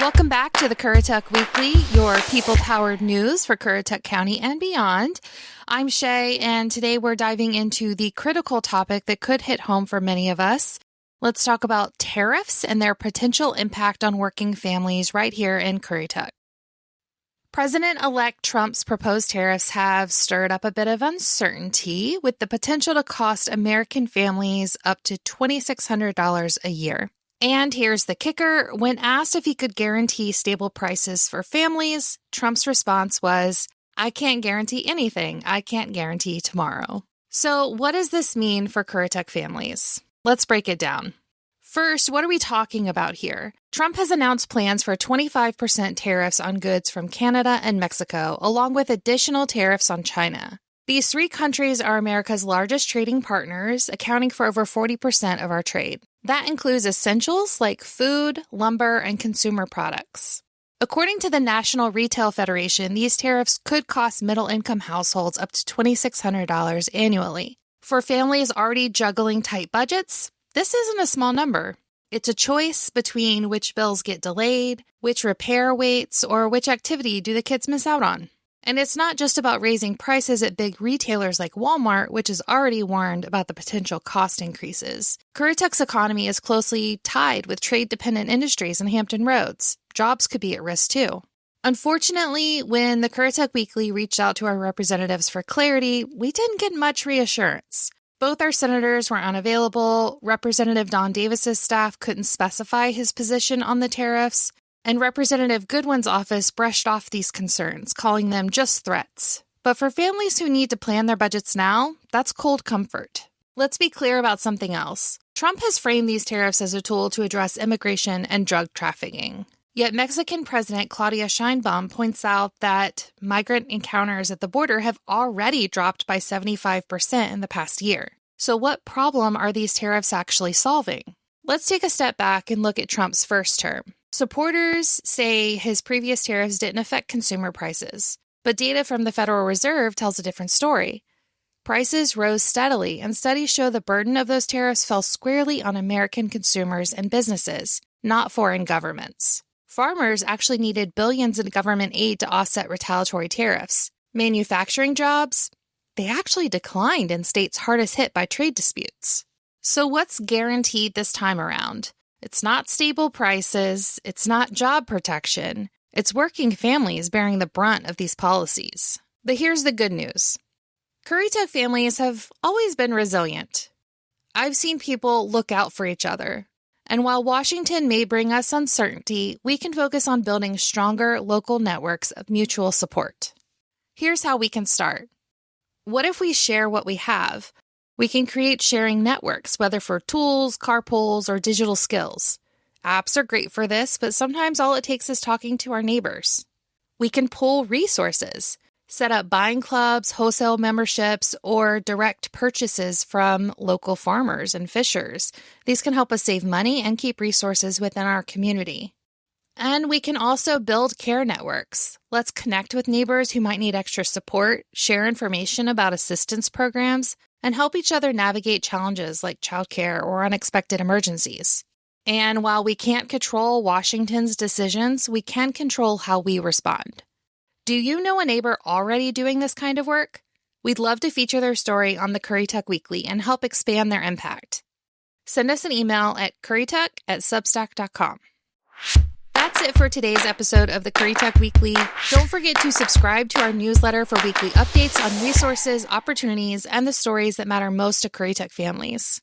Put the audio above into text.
Welcome back to the Currituck Weekly, your people-powered news for Currituck County and beyond. I'm Shay, and today we're diving into the critical topic that could hit home for many of us. Let's talk about tariffs and their potential impact on working families right here in Currituck. President-elect Trump's proposed tariffs have stirred up a bit of uncertainty, with the potential to cost American families up to $2,600 a year. And here's the kicker. When asked if he could guarantee stable prices for families, Trump's response was, "I can't guarantee anything. I can't guarantee tomorrow." So what does this mean for Currituck families? Let's break it down. First, what are we talking about here? Trump has announced plans for 25% tariffs on goods from Canada and Mexico, along with additional tariffs on China. These three countries are America's largest trading partners, accounting for over 40% of our trade. That includes essentials like food, lumber, and consumer products. According to the National Retail Federation, these tariffs could cost middle-income households up to $2,600 annually. For families already juggling tight budgets, this isn't a small number. It's a choice between which bills get delayed, which repair waits, or which activity do the kids miss out on. And it's not just about raising prices at big retailers like Walmart, which has already warned about the potential cost increases. Currituck's economy is closely tied with trade-dependent industries in Hampton Roads. Jobs could be at risk too. Unfortunately, when the Currituck Weekly reached out to our representatives for clarity, we didn't get much reassurance. Both our senators were unavailable, Representative Don Davis's staff couldn't specify his position on the tariffs, and Representative Goodwin's office brushed off these concerns, calling them just threats. But for families who need to plan their budgets now, that's cold comfort. Let's be clear about something else. Trump has framed these tariffs as a tool to address immigration and drug trafficking. Yet Mexican President Claudia Sheinbaum points out that migrant encounters at the border have already dropped by 75% in the past year. So what problem are these tariffs actually solving? Let's take a step back and look at Trump's first term. Supporters say his previous tariffs didn't affect consumer prices, but data from the Federal Reserve tells a different story. Prices rose steadily, and studies show the burden of those tariffs fell squarely on American consumers and businesses, not foreign governments. Farmers actually needed billions in government aid to offset retaliatory tariffs. Manufacturing jobs, they actually declined in states hardest hit by trade disputes. So what's guaranteed this time around? It's not stable prices, it's not job protection, it's working families bearing the brunt of these policies. But here's the good news. Currituck families have always been resilient. I've seen people look out for each other. And while Washington may bring us uncertainty, we can focus on building stronger local networks of mutual support. Here's how we can start. What if we share what we have? We can create sharing networks, whether for tools, carpools, or digital skills. Apps are great for this, but sometimes all it takes is talking to our neighbors. We can pool resources, set up buying clubs, wholesale memberships, or direct purchases from local farmers and fishers. These can help us save money and keep resources within our community. And we can also build care networks. Let's connect with neighbors who might need extra support, share information about assistance programs, and help each other navigate challenges like childcare or unexpected emergencies. And while we can't control Washington's decisions, we can control how we respond. Do you know a neighbor already doing this kind of work? We'd love to feature their story on the Currituck Weekly and help expand their impact. Send us an email at currituck@substack.com. That's it for today's episode of the Currituck Weekly. Don't forget to subscribe to our newsletter for weekly updates on resources, opportunities, and the stories that matter most to Currituck families.